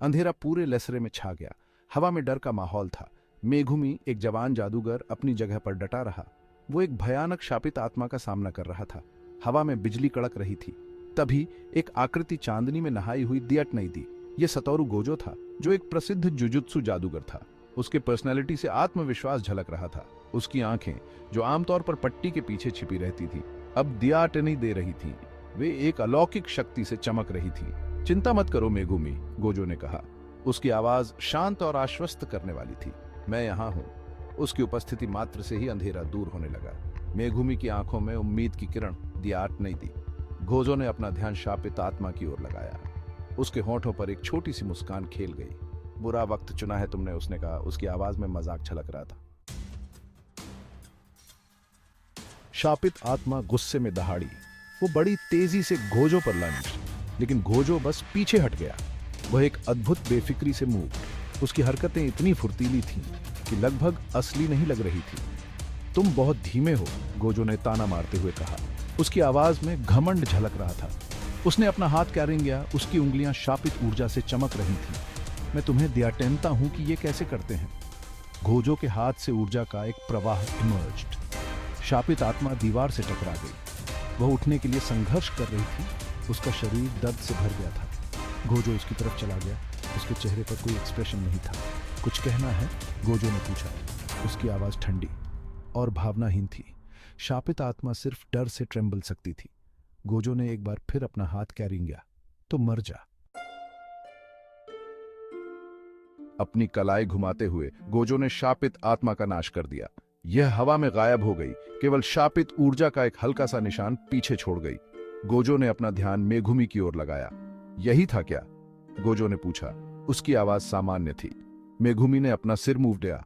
अंधेरा पूरे लेसरे में छा गया। हवा में डर का माहौल था। मेघुमी, एक जवान जादूगर, अपनी जगह पर डटा रहा। वो एक भयानक शापित आत्मा का सामना कर रहा था। हवा में बिजली कड़क रही थी। तभी एक आकृति चांदनी में नहाई हुई दियट नहीं दी। ये सतोरु गोजो था, जो एक प्रसिद्ध जुजुत्सु जादूगर था। उसके पर्सनैलिटी से आत्मविश्वास झलक रहा था। उसकी आंखें, जो आमतौर पर पट्टी के पीछे छिपी रहती थी, अब दियाटनी दे रही थीं। वे एक अलौकिक शक्ति से चमक रही थी। चिंता मत करो मेघुमी, गोजो ने कहा। उसकी आवाज शांत और आश्वस्त करने वाली थी। मैं यहाँ हूँ। उसकी उपस्थिति मात्र से ही अंधेरा दूर होने लगा। मेघुमी की आंखों में उम्मीद की किरण दियाट नहीं दी। गोजो ने अपना ध्यान शापित आत्मा की ओर लगाया। उसके होंठों पर एक छोटी सी मुस्कान खेल गई। बुरा वक्त चुना है तुमने, उसने कहा। उसकी आवाज में मजाक छलक रहा था। शापित आत्मा गुस्से में दहाड़ी। वो बड़ी तेजी से गोजो पर लंच, लेकिन गोजो बस पीछे हट गया। वह एक अद्भुत बेफिक्री से मूव। उसकी हरकतें इतनी फुर्तीली थीं कि लगभग असली नहीं लग रही थी। तुम बहुत धीमे हो, गोजो ने ताना मारते हुए कहा। उसकी आवाज में घमंड झलक रहा था। उसने अपना हाथ कैरेंगे, उसकी उंगलियां शापित ऊर्जा से चमक रही थीं। मैं तुम्हें दियाटनता हूं कि ये कैसे करते हैं। गोजो के हाथ से ऊर्जा का एक प्रवाह इमर्ज्ड। शापित आत्मा दीवार से टकरा गई। वह उठने के लिए संघर्ष कर रही थी। उसका शरीर दर्द से भर गया था। गोजो उसकी तरफ चला गया। उसके चेहरे पर कोई एक्सप्रेशन नहीं था। कुछ कहना है? गोजो ने पूछा। उसकी आवाज ठंडी और भावनाहीन थी। शापित आत्मा सिर्फ डर से ट्रेंबल सकती थी। गोजो ने एक बार फिर अपना हाथ कैरेंगे, तो मर जा। अपनी कलाई घुमाते हुए गोजो ने शापित आत्मा का नाश कर दिया। यह हवा में गायब हो गई। केवल शापित ऊर्जा का एक हल्का सा निशान पीछे छोड़ गई। गोजो ने अपना ध्यान मेघुमी की ओर लगाया। यही था क्या? गोजो ने पूछा। उसकी आवाज सामान्य थी। मेघुमी ने अपना सिर मूव दिया।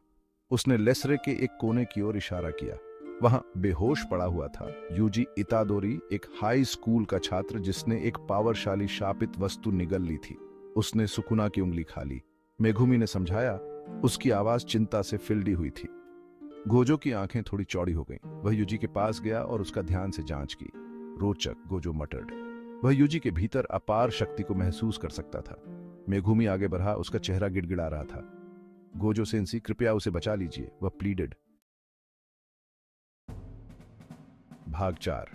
उसने लेसरे के एक कोने की ओर इशारा किया। वहां बेहोश पड़ा हुआ था यूजी इतादोरी, एक हाई स्कूल का छात्र जिसने एक पावरशाली शापित वस्तु निगल ली थी। उसने सुकुना की उंगली खा ली। मेघुमी ने समझाया। उसकी आवाज चिंता से फिल्डी हुई थी। गोजो की आंखें थोड़ी चौड़ी हो गईं। वह यूजी के पास गया और उसका ध्यान से जांच की। रोचक, गोजो मटर्ड। वह यूजी के भीतर अपार शक्ति को महसूस कर सकता था। मेघुमी आगे बढ़ा। उसका चेहरा गिड़गिड़ा रहा था। गोजो सेंसी, कृपया उसे बचा लीजिए, वह प्लीडेड। भाग 4।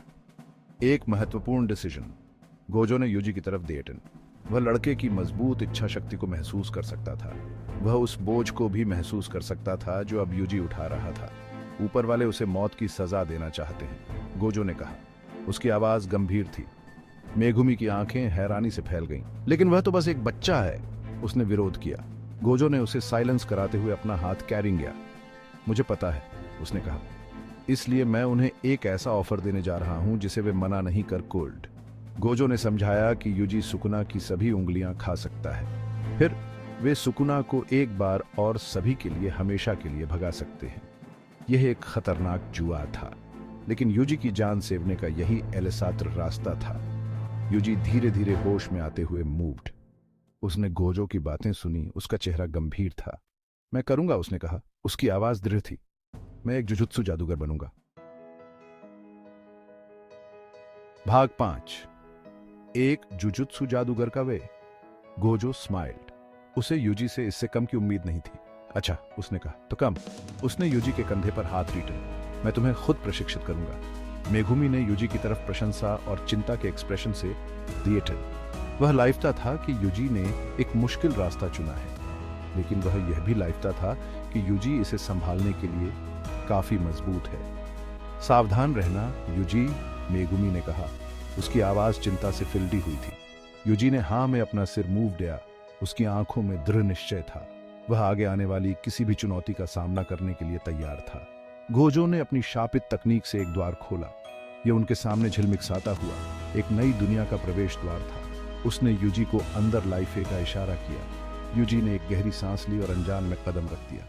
एक महत्वपूर्ण डिसीजन। गोजो ने यूजी की तरफ देटन। वह लड़के की मजबूत इच्छा शक्ति को महसूस कर सकता था। वह उस बोझ को भी महसूस कर सकता था जो अब यूजी उठा रहा था। ऊपर वाले उसे मौत की सजा देना चाहते हैं, गोजो ने कहा। उसकी आवाज गंभीर थी। मेघुमी की आंखें हैरानी से फैल गईं। लेकिन वह तो बस एक बच्चा है, उसने विरोध किया। गोजो ने उसे साइलेंस कराते हुए अपना हाथ कैरेंगे। मुझे पता है, उसने कहा। इसलिए मैं उन्हें एक ऐसा ऑफर देने जा रहा हूं जिसे वे मना नहीं कर कोल्ड। गोजो ने समझाया कि यूजी सुकुना की सभी उंगलियां खा सकता है। फिर वे सुकुना को एक बार और सभी के लिए हमेशा के लिए भगा सकते हैं। यह एक खतरनाक जुआ था, लेकिन यूजी की जान सेवने का यही एलिसात्र रास्ता था। यूजी धीरे धीरे होश में आते हुए मूव्ड। उसने गोजो की बातें सुनी। उसका चेहरा गंभीर था। मैं करूंगा, उसने कहा। उसकी आवाज दृढ़ थी। मैं एक जुजुत्सु जादूगर बनूंगा। भाग 5। एक जुजुत्सु जादूगर का वे। Gojo smiled. उसे यूजी से इससे कम की उम्मीद नहीं थी। अच्छा, उसने कहा, तो कम। उसने यूजी के कंधे पर हाथ रीटन। मैं तुम्हें खुद प्रशिक्षित करूंगा। मेघुमी ने यूजी की तरफ प्रशंसा और चिंता के एक्सप्रेशन से दिएटन। वह लाइफ्ता था कि यूजी ने एक मुश्किल रास्ता चुना है, लेकिन वह यह भी लाइफ्ता था कि यूजी इसे संभालने के लिए काफी मजबूत है। सावधान रहना यूजी, मेघुमी ने कहा। उसकी आवाज चिंता से फिल्डी हुई थी। यूजी ने हाँ में अपना सिर मूव दिया। उसकी आंखों में दृढ़ निश्चय था। वह आगे आने वाली किसी भी चुनौती का सामना करने के लिए तैयार था। गोजो ने अपनी शापित तकनीक से एक द्वार खोला। यह उनके सामने झिलमिलाता हुआ एक नई दुनिया का प्रवेश द्वार था। उसने यूजी को अंदर लाइफे का इशारा किया। यूजी ने एक गहरी सांस ली और अनजान में कदम रख दिया।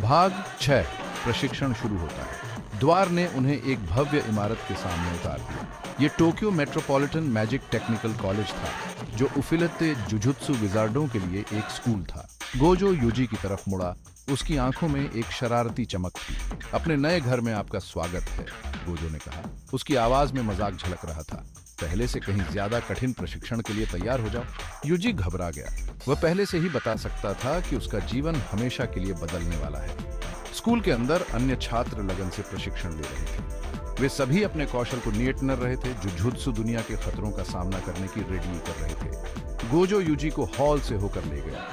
भाग 6। प्रशिक्षण शुरू होता है। द्वार ने उन्हें एक भव्य इमारत के सामने उतार दिया। ये Tokyo metropolitan magic technical college था, जो उफिलते जुजुत्सु विजार्डों के लिए एक स्कूल था। गोजो यूजी की तरफ मुड़ा। उसकी आंखों में एक शरारती चमक थी। अपने नए घर में आपका स्वागत है, गोजो ने कहा। उसकी आवाज में मजाक झलक रहा था। पहले से कहीं ज्यादा कठिन प्रशिक्षण के लिए तैयार हो जाओ। यूजी घबरा गया। वह पहले से ही बता सकता था कि उसका जीवन हमेशा के लिए बदलने वाला है। स्कूल के अंदर अन्य छात्र लगन से प्रशिक्षण ले रहे थे। वे सभी अपने कौशल को नियंत्रण रहे थे, जुजुत्सु दुनिया के खतरों का सामना करने की रेडी कर रहे थे। गोजो यूजी को हॉल से होकर ले गया,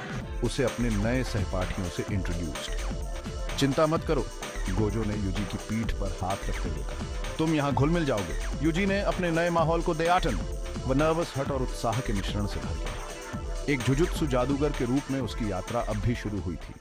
उसे अपने नए सहपाठियों से इंट्रोड्यूस्ड। चिंता मत करो, गोजो ने यूजी की पीठ पर हाथ रखते हुए कहा, तुम यहाँ घुल मिल जाओगे। यूजी ने अपने नए माहौल को दयाटन व नर्वस हट और उत्साह के मिश्रण से भर दिया। एक जुजुत्सु जादूगर के रूप में उसकी यात्रा अब भी शुरू हुई थी।